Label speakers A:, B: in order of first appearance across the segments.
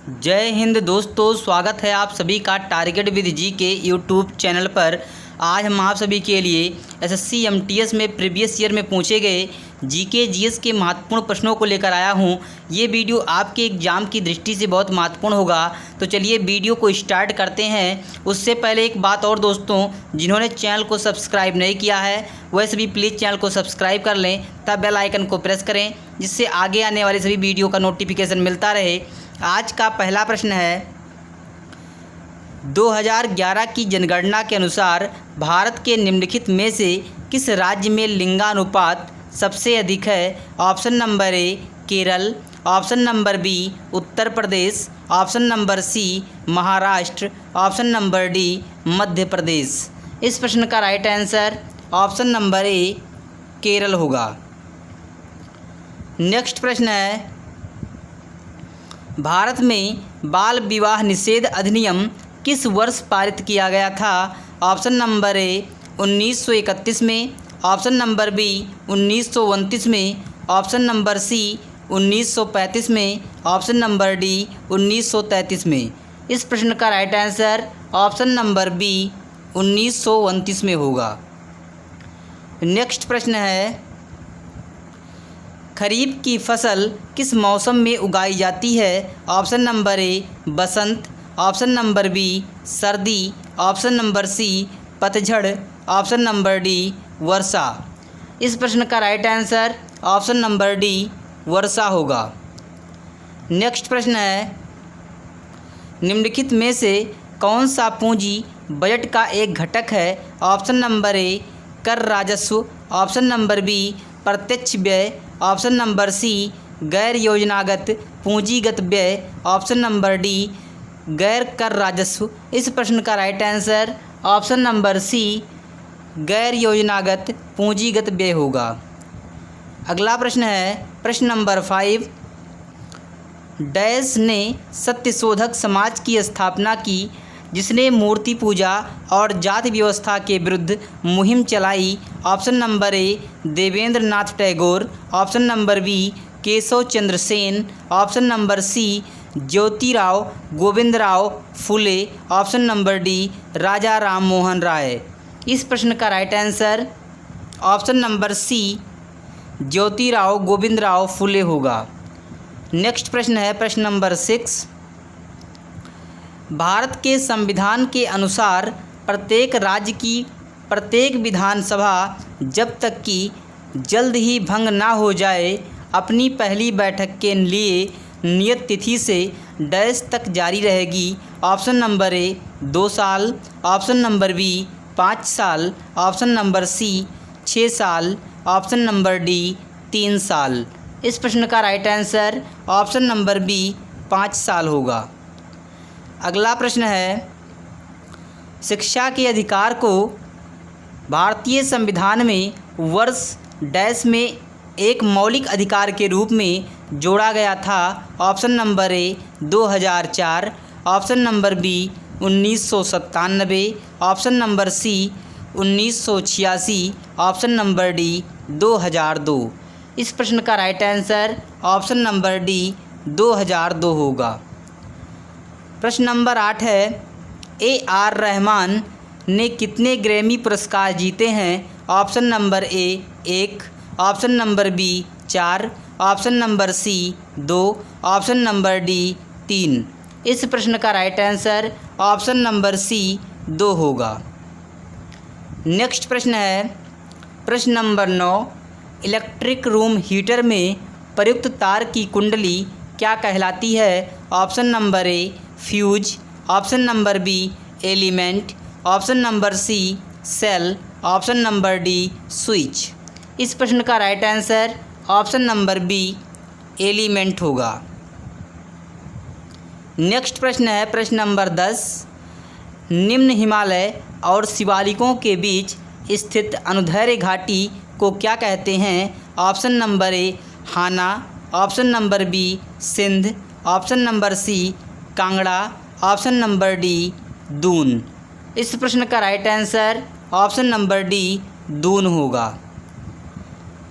A: जय हिंद दोस्तों, स्वागत है आप सभी का टारगेट विद जी के यूट्यूब चैनल पर। आज हम आप सभी के लिए एसएससी एमटीएस में प्रीवियस ईयर में पूछे गए जीके जीएस के महत्वपूर्ण प्रश्नों को लेकर आया हूं। ये वीडियो आपके एग्ज़ाम की दृष्टि से बहुत महत्वपूर्ण होगा। तो चलिए वीडियो को स्टार्ट करते हैं। उससे पहले एक बात और दोस्तों, जिन्होंने चैनल को सब्सक्राइब नहीं किया है वह सभी प्लीज़ चैनल को सब्सक्राइब कर लें, तब बेल आइकन को प्रेस करें, जिससे आगे आने वाले सभी वीडियो का नोटिफिकेशन मिलता रहे। आज का पहला प्रश्न है, 2011 की जनगणना के अनुसार भारत के निम्नलिखित में से किस राज्य में लिंगानुपात सबसे अधिक है? Option number A Kerala, option number B Uttar Pradesh, option number C Maharashtra, option number D Madhya Pradesh. इस प्रश्न का right answer option number A Kerala होगा। नेक्स्ट प्रश्न है, भारत में बाल विवाह निषेध अधिनियम किस वर्ष पारित किया गया था? ऑप्शन नंबर ए 1931 में, ऑप्शन नंबर बी 1929 में, ऑप्शन नंबर सी 1935 में, ऑप्शन नंबर डी 1933 में। इस प्रश्न का right answer option number B 1929 में होगा। नेक्स्ट प्रश्न है, खरीफ की फसल किस मौसम में उगाई जाती है? ऑप्शन नंबर ए बसंत, ऑप्शन नंबर बी सर्दी, ऑप्शन नंबर सी पतझड़, ऑप्शन नंबर डी वर्षा। इस प्रश्न का right answer option number D वर्षा होगा। नेक्स्ट प्रश्न है, निम्नलिखित में से कौन सा पूंजी बजट का एक घटक है? ऑप्शन नंबर ए कर राजस्व, ऑप्शन नंबर बी प्रत्यक्ष व्यय, ऑप्शन नंबर सी गैर योजनागत पूंजीगत व्यय, ऑप्शन नंबर डी गैर कर राजस्व। इस प्रश्न का right answer option number C गैर योजनागत पूंजीगत व्यय होगा। अगला प्रश्न है, प्रश्न नंबर 5, डैश ने सत्यशोधक समाज की स्थापना की, जिसने मूर्ति पूजा और जाति व्यवस्था के विरुद्ध मुहिम चलाई? Option number A Devendra Nath Tagore, option number B Keshav Chandra Sen, option number C Jyotirao Govindrao Phule, option number D Raja Ram Mohan Roy. इस प्रश्न का right answer option number C Jyotirao Govindrao Phule होगा। नेक्स्ट प्रश्न है, प्रश्न नंबर 6, भारत के संविधान के अनुसार प्रत्येक राज्य की प्रत्येक विधानसभा जब तक कि जल्द ही भंग ना हो जाए अपनी पहली बैठक के लिए नियत तिथि से डैश तक जारी रहेगी? ऑप्शन नंबर ए 2 साल, ऑप्शन नंबर बी 5 साल, ऑप्शन नंबर सी 6 साल, ऑप्शन नंबर डी 3 साल। इस प्रश्न का right answer option number B 5 साल होगा। अगला प्रश्न है, शिक्षा के अधिकार को भारतीय संविधान में वर्ष डैश में एक मौलिक अधिकार के रूप में जोड़ा गया था? Option number A 2004, option number B 1997, option number C 1986, option number D 2002। इस प्रश्न का right answer option number D 2002 होगा। प्रश्न नंबर 8 है, AR रहमान ने कितने ग्रैमी पुरस्कार जीते हैं? Option number A 1, option number B 4, option number C 2, option number D 3। इस प्रश्न का right answer option number C 2 होगा। नेक्स्ट प्रश्न है, प्रश्न नंबर 9, इलेक्ट्रिक रूम हीटर में प्रयुक्त तार की कुंडली क्या कहलाती है? Option number A fuse, option number B element, option number C cell, option number D switch. इस प्रश्न का right answer option number B element होगा। नेक्स्ट प्रश्न है, प्रश्न नंबर 10, निम्न हिमालय और शिवालिकों के बीच स्थित अनुदैर्ध्य घाटी को क्या कहते हैं? ऑप्शन नंबर ए हाना, option number B Sindh, option number C Kangra, option number D Doon. इस प्रश्न का right answer option number D Doon होगा।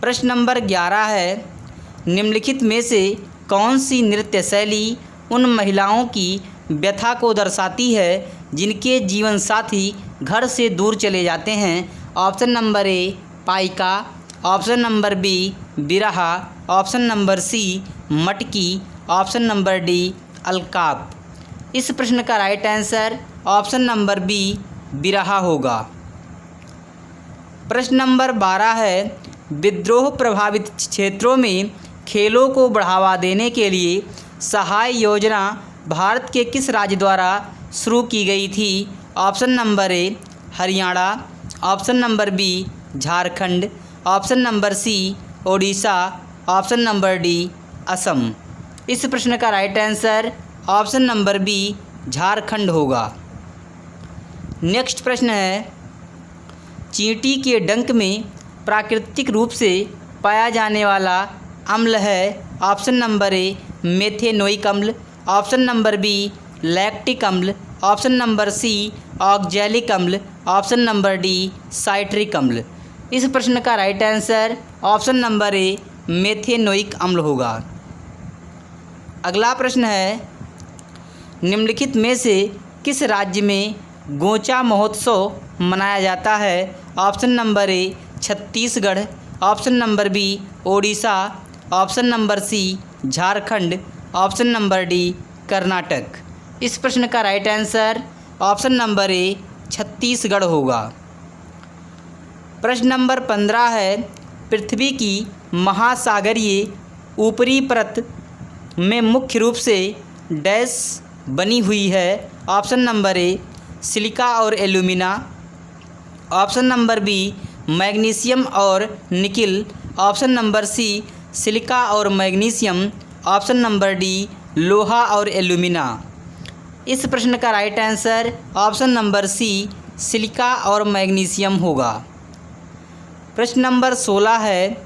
A: प्रश्न नंबर 11 है, निम्नलिखित में से कौन सी नृत्य शैली उन महिलाओं की व्यथा को दर्शाती है जिनके जीवन साथी घर से दूर चले जाते हैं। Option number A Paika, option number B Birha, option number C Matki, option number D Alkap. इस प्रश्न का right answer option number B Birha होगा। प्रश्न नंबर 12 है, विद्रोह प्रभावित क्षेत्रों में खेलों को बढ़ावा देने के लिए सहाय योजना भारत के किस राज्य द्वारा शुरू की गई थी? Option number A Haryana, option number B Jharkhand, option number C Odisha, option number D Assam. इस प्रश्न का right answer option number B Jharkhand होगा। नेक्स्ट प्रश्न है, चींटी के डंक में प्राकृतिक रूप से पाया जाने वाला अम्ल है? ऑप्शन नंबर ए मेथेनोइक अम्ल, ऑप्शन नंबर बी लैक्टिक अम्ल, ऑप्शन नंबर सी ऑक्जेलिक अम्ल, ऑप्शन नंबर डी साइट्रिक अम्ल। इस प्रश्न का राइट आंसर ऑप्शन नंबर ए मेथेनोइक अम्ल होगा। अगला प्रश्न है, निम्नलिखित में से किस राज्य में गोचा महोत्सव मनाया जाता है? Option number A Chhattisgarh, option number B Odisha, option number C Jharkhand, option number D Karnataka. इस प्रश्न का right answer option number A Chhattisgarh होगा। प्रश्न नंबर 15 है, पृथ्वी की महासागरीय ऊपरी परत में मुख्य रूप से डैश बनी हुई है? ऑप्शन नंबर ए सिलिका और alumina, option number B magnesium और nickel, option number C silica और मैग्नीशियम, ऑप्शन नंबर डी लोहा और एल्यूमिना। इस प्रश्न का right answer option number C silica और मैग्नीशियम होगा। प्रश्न नंबर 16 है,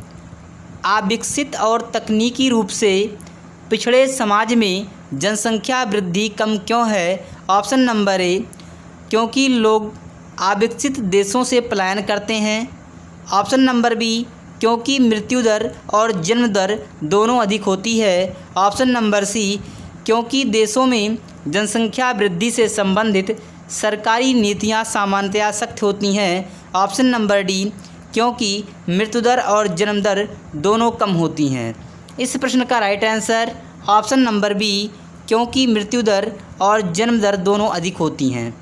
A: अविकसित और तकनीकी रूप से पिछड़े समाज में जनसंख्या वृद्धि कम क्यों है? ऑप्शन नंबर ए क्योंकि लोग अविकसित देशों से पलायन करते हैं, ऑप्शन नंबर बी क्योंकि मृत्यु दर और जन्म दर दोनों अधिक होती है, ऑप्शन नंबर सी क्योंकि देशों में जनसंख्या वृद्धि से संबंधित सरकारी नीतियां सामान्यतया सख्त होती हैं, ऑप्शन नंबर डी क्योंकि मृत्यु दर और जन्म दर दोनों कम होती हैं। इस प्रश्न का right answer option number B क्योंकि मृत्यु दर और जन्म दर दोनों अधिक होती हैं।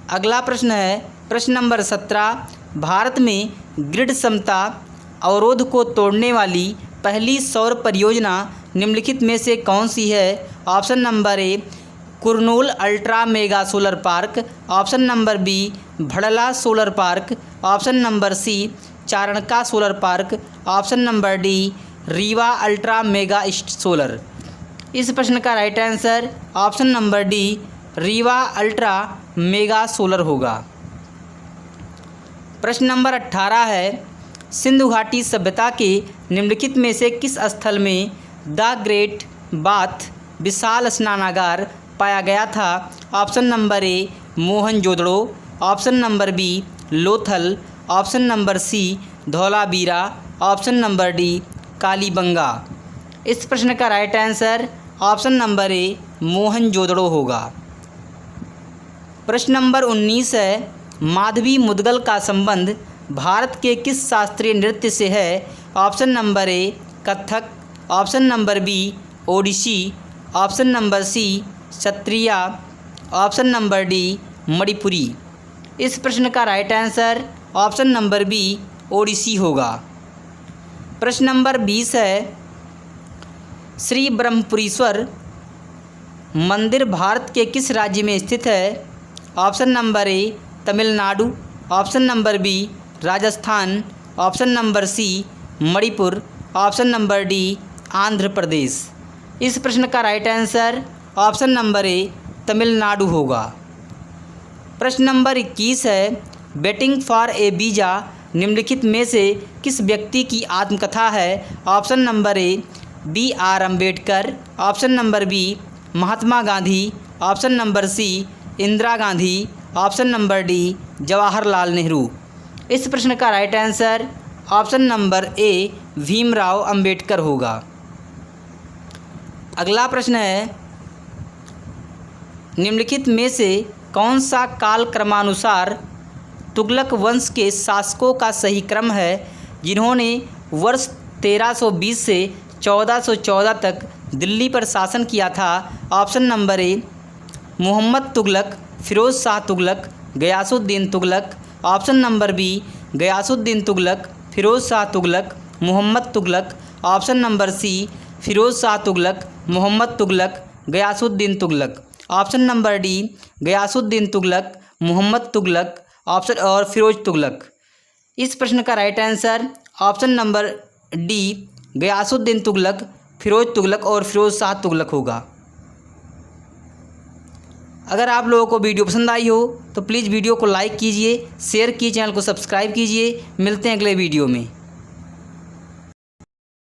A: अगला प्रश्न है, प्रश्न नंबर 17, भारत में ग्रिड क्षमता अवरोध को तोड़ने वाली पहली सौर परियोजना निम्नलिखित में से कौन सी है? Option number A Kurnool ultra mega solar park, option number B Bhadla solar park, option number C Charanka solar park, option number D Rewa ultra mega solar. इस प्रश्न का right answer option number D Rewa ultra mega solar होगा। प्रश्न number 18 है, सिंधु घाटी सभ्यता के निम्नलिखित में से किस स्थल में द ग्रेट बाथ विशाल स्नानागार पाया गया था? Option number A Mohenjodaro, option number B Lothal, option number C Dholavira, option number D Kalibanga. इस प्रश्न का right answer option number A Mohenjodaro होगा। प्रश्न नंबर 19 है, माधवी मुदगल का संबंध भारत के किस शास्त्रीय नृत्य से है? Option number A Kathak, option number B Odissi, option number C Sattriya, option number D Manipuri. इस प्रश्न का right answer option number B Odissi होगा। प्रश्न नंबर 20 है, श्री ब्रह्मपुरीश्वर मंदिर भारत के किस राज्य में स्थित है? Option number A Tamil Nadu, option number B Rajasthan, option number C Manipur, option number D Andhra Pradesh. इस प्रश्न का right answer option number A Tamil Nadu होगा। प्रश्न नंबर 21 है, वेटिंग फॉर ए वीज़ा निम्नलिखित में से किस व्यक्ति की आत्मकथा है? Option number A B R Ambedkar, option number B Mahatma Gandhi, option number C Indira Gandhi, option number D Jawaharlal Nehru. इस प्रश्न का right answer option number A Bhimrao Ambedkar होगा। अगला प्रश्न है, निम्नलिखित में से कौन सा काल क्रमानुसार तुगलक वंश के शासकों का सही क्रम है जिन्होंने वर्ष 1320 से 1414 तक दिल्ली पर शासन किया था? Option number A Mohammad Tughlaq, Firoz Shah Tughlaq, Ghiyasuddin Tughlaq. Option number B Ghiyasuddin Tughlaq, Firoz Shah Tughlaq, Mohammad Tughlaq. Option number C Firoz Shah Tughlaq, Mohammad Tughlaq, Ghiyasuddin Tughlaq. Option number D Ghiyasuddin Tughlaq, Mohammad Tughlaq option और फिरोज तुगलक। इस प्रश्न का right answer option number D Ghiyasuddin Tughlaq, Firoz Tughlaq और फिरोज़ शाह तुगलक होगा। अगर आप लोगों को वीडियो पसंद आई हो तो प्लीज़ वीडियो को लाइक कीजिए, शेयर कीजिए, चैनल को सब्सक्राइब कीजिए। मिलते हैं अगले वीडियो में।